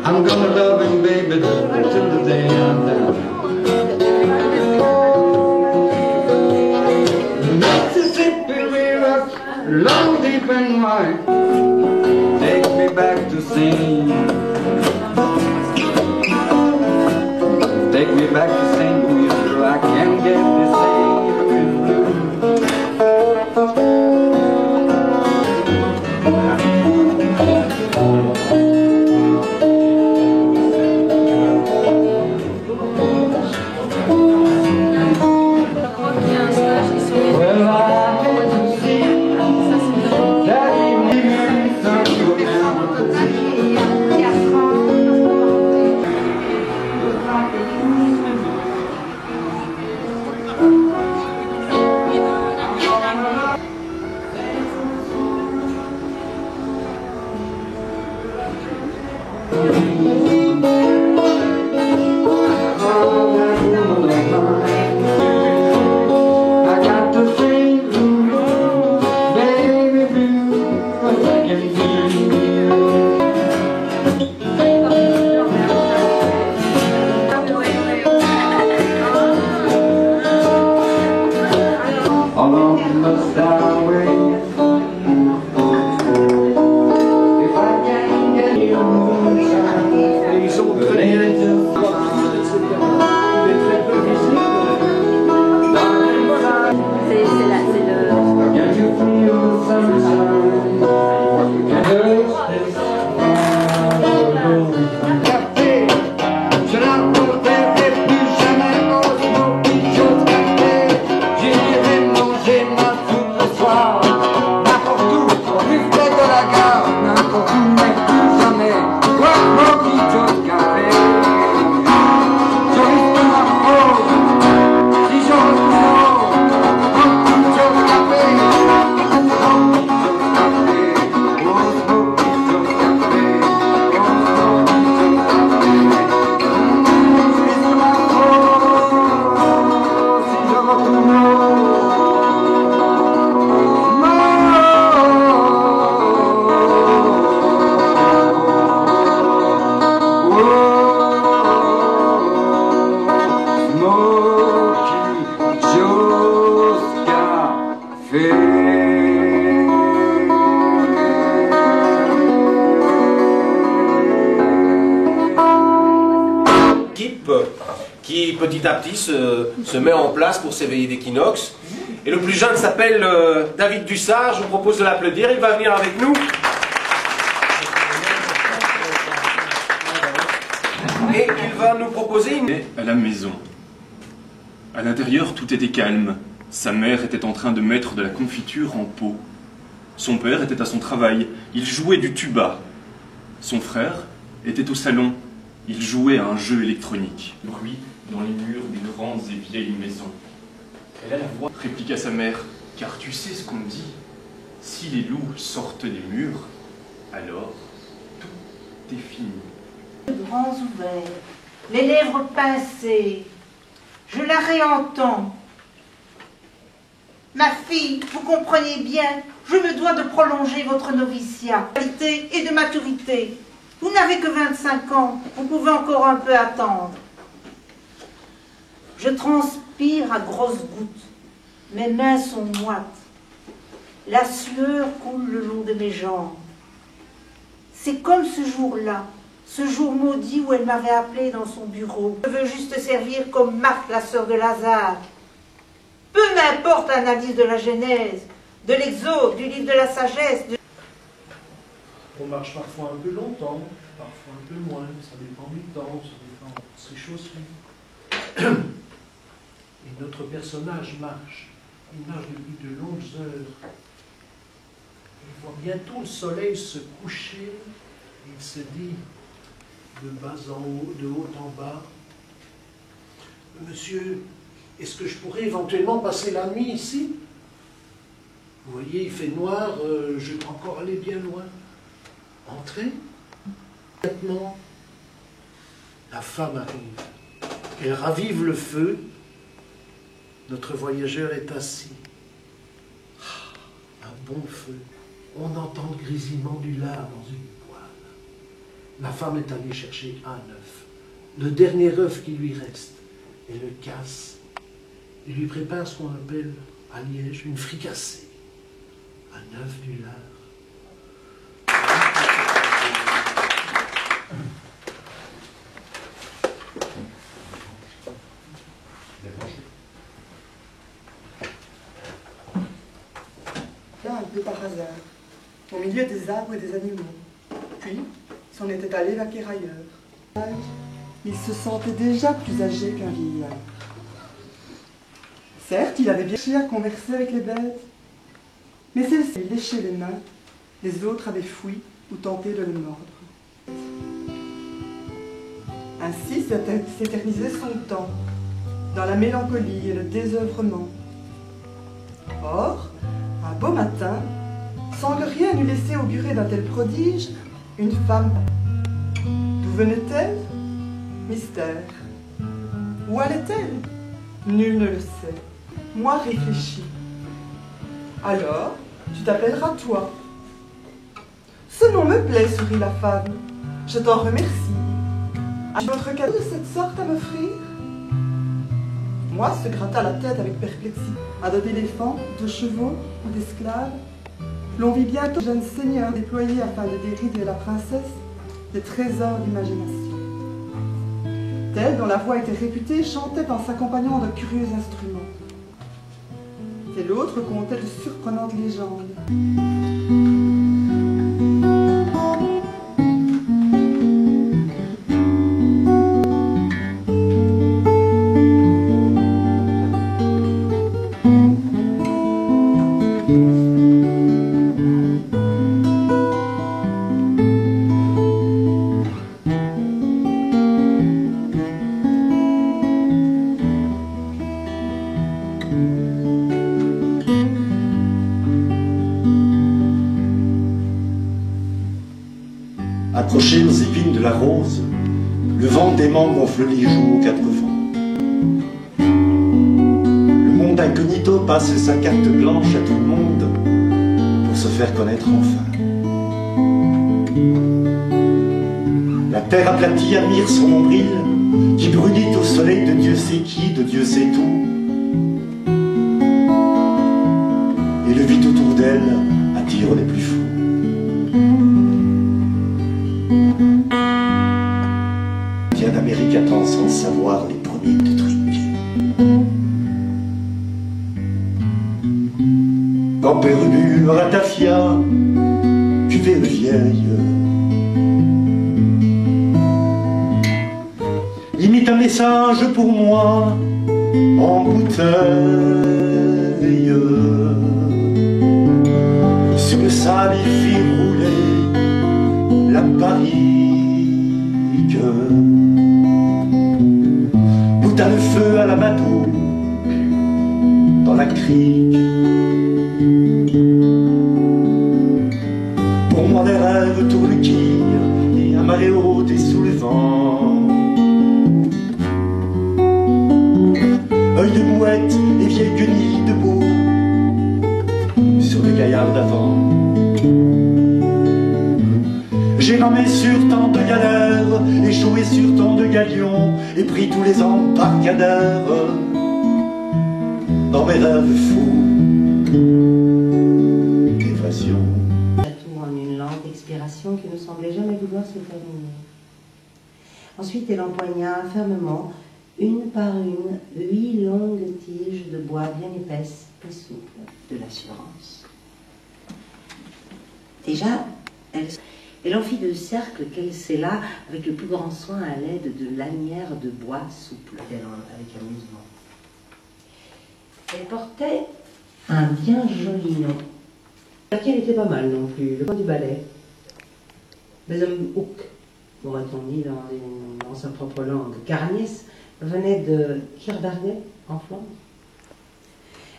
I'm gonna love him, baby, till the day I'm down. Mississippi River, long, deep and wide, take me back to St. Take me back to St. Louis, so I can get this April blue. Qui petit à petit se met en place pour s'éveiller d'équinoxe. Et le plus jeune s'appelle David Dussard, je vous propose de l'applaudir, il va venir avec nous. Et il va nous proposer une... À la maison. À l'intérieur, tout était calme. Sa mère était en train de mettre de la confiture en pot. Son père était à son travail, il jouait du tuba. Son frère était au salon, il jouait à un jeu électronique. Bruit dans les murs des grandes et vieilles maisons. Elle a la voix, répliqua sa mère, car tu sais ce qu'on dit. Si les loups sortent des murs, alors tout est fini. Les grands ouverts, les lèvres pincées, je la réentends. Ma fille, vous comprenez bien, je me dois de prolonger votre noviciat, et de maturité. Vous n'avez que 25 ans, vous pouvez encore un peu attendre. Je transpire à grosses gouttes, mes mains sont moites, la sueur coule le long de mes jambes. C'est comme ce jour-là, ce jour maudit où elle m'avait appelé dans son bureau. Je veux juste servir comme Marthe, la sœur de Lazare. Peu m'importe l'analyse de la Genèse, de l'Exode, du livre de la sagesse. On marche parfois un peu longtemps, parfois un peu moins, ça dépend du temps, ça dépend de ses chaussures. Et notre personnage marche, il marche depuis de longues heures. Il voit bientôt le soleil se coucher, il se dit de bas en haut, de haut en bas, « Monsieur, est-ce que je pourrais éventuellement passer la nuit ici? Vous voyez, il fait noir, je peux encore aller bien loin. Entrez. » Maintenant, la femme arrive. Elle ravive le feu. Notre voyageur est assis. Un bon feu. On entend le grésillement du lard dans une poêle. La femme est allée chercher un œuf, le dernier œuf qui lui reste, et le casse, et lui prépare ce qu'on appelle à Liège une fricassée, un œuf du lard. Là, un peu par hasard, au milieu des arbres et des animaux. Puis, il s'en était allé vaquer ailleurs. Il se sentait déjà plus âgé qu'un vieillard. Certes, il avait bien cherché à converser avec les bêtes, mais celles-ci lui léchaient les mains, les autres avaient fui ou tenté de le mordre. Ainsi s'éternisait son temps, dans la mélancolie et le désœuvrement. Or, un beau matin, sans que rien n'eût laissé augurer d'un tel prodige, une femme. D'où venait-elle? Mystère. Où allait-elle? Nul ne le sait. Moi réfléchis. Alors, tu t'appelleras toi. Ce nom me plaît, sourit la femme. Je t'en remercie. As-tu d'autres cadeaux de cette sorte à m'offrir? Moi se gratta la tête avec perplexité. À dos d'éléphants, de chevaux ou d'esclaves, l'on vit bientôt le jeune seigneur déployer afin de dérider la princesse des trésors d'imagination. Tel, dont la voix était réputée, chantait en s'accompagnant de curieux instruments. Et l'autre contait de surprenantes légendes. Accroché aux épines de la rose, le vent d'aimant gonfle les joues aux quatre vents. Le monde incognito passe sa carte blanche à tout le monde pour se faire connaître enfin. La terre aplatie admire son nombril qui brunit au soleil de Dieu sait qui, de Dieu sait tout. Et le vide autour d'elle attire les plus fous. D'Amérique attend sans savoir les premiers de trucs. Pampérubule, ratafia, cuvée vieille. Imite un message pour moi en bouteille. Sur le sable il fit rouler la barrique. T'as le feu à la bateau dans la crique. Pour moi des rêves tournent quille et un marée haute et sous le vent. Œil de mouette et vieille guenille debout sur le gaillard d'avant. J'ai ramé sur tant de galères, échoué sur tant de galions, et pris tous les embarcadères dans mes rêves fous d'évasion. Tout en une lente expiration qui ne semblait jamais vouloir se terminer. Ensuite, elle empoigna fermement, une par une, 8 longues tiges de bois bien épaisses et souples, de l'assurance. Déjà, elle en fit 2 cercles qu'elle scella avec le plus grand soin à l'aide de lanières de bois souples, avec amusement. Elle portait un bien joli nom. Laquelle était pas mal non plus, le point du ballet. Hook, aurait-on dit dans sa propre langue, car Agnès venait de Kirbarnet, en Flandre.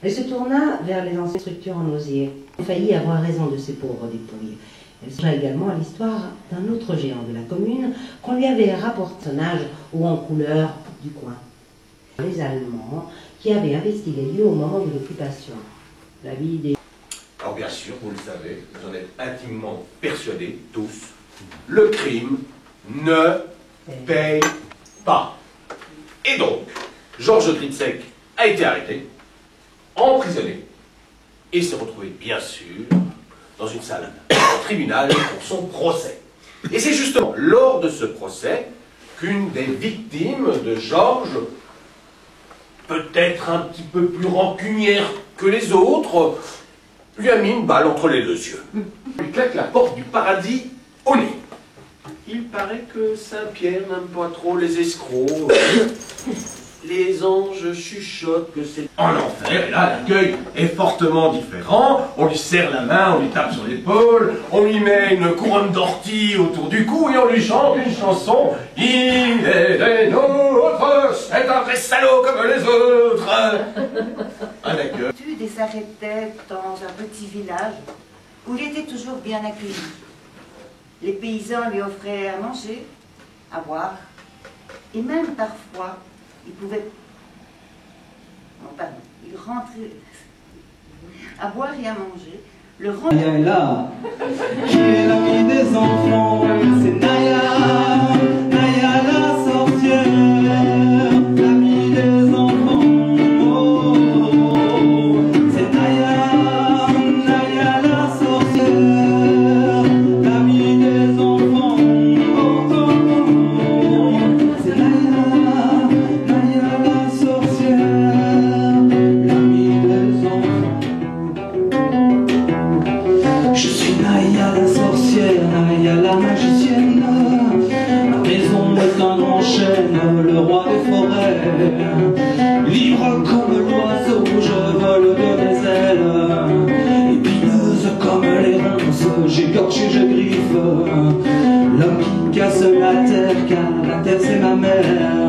Elle se tourna vers les anciennes structures en osier. Elle faillit avoir raison de ces pauvres dépouilles. Elle songea également à l'histoire d'un autre géant de la commune qu'on lui avait rapporté son âge haut en couleur du coin. Les Allemands qui avaient investi les lieux au moment de l'occupation. La vie des... Alors bien sûr, vous le savez, vous en êtes intimement persuadés, tous, le crime ne paye pas. Et donc, Georges Tritsek a été arrêté, emprisonné, et s'est retrouvé, bien sûr, dans une salle de tribunal pour son procès. Et c'est justement lors de ce procès qu'une des victimes de Georges, peut-être un petit peu plus rancunière que les autres, lui a mis une balle entre les deux yeux. Il claque la porte du paradis au nez. Il paraît que Saint-Pierre n'aime pas trop les escrocs. Les anges chuchotent que c'est en enfer, et là l'accueil est fortement différent. On lui serre la main, on lui tape sur l'épaule, on lui met une couronne d'ortie autour du cou et on lui chante une chanson. Il est des nôtres, c'est un vrai salaud comme les autres. Un accueil. Et s'arrêtait dans un petit village où il était toujours bien accueilli. Les paysans lui offraient à manger, à boire, et même parfois, il pouvait... Non, pardon, il rentrait à boire et à manger. Le Naya est là, qui est l'ami des enfants, c'est Naya, Naya la sorcière, l'ami des enfants. C'est Naya, Naya la sorcière, l'ami des enfants. C'est Naya, Naya la sorcière, l'ami des enfants. Je suis Naya la sorcière, Naya la magicienne. Ma maison est un grand chêne, le roi des forêts. Libre comme l'oiseau, je vole de mes ailes. Épineuse comme les ronces, j'égorge et je griffe. L'homme qui casse la terre, car la terre c'est ma mère.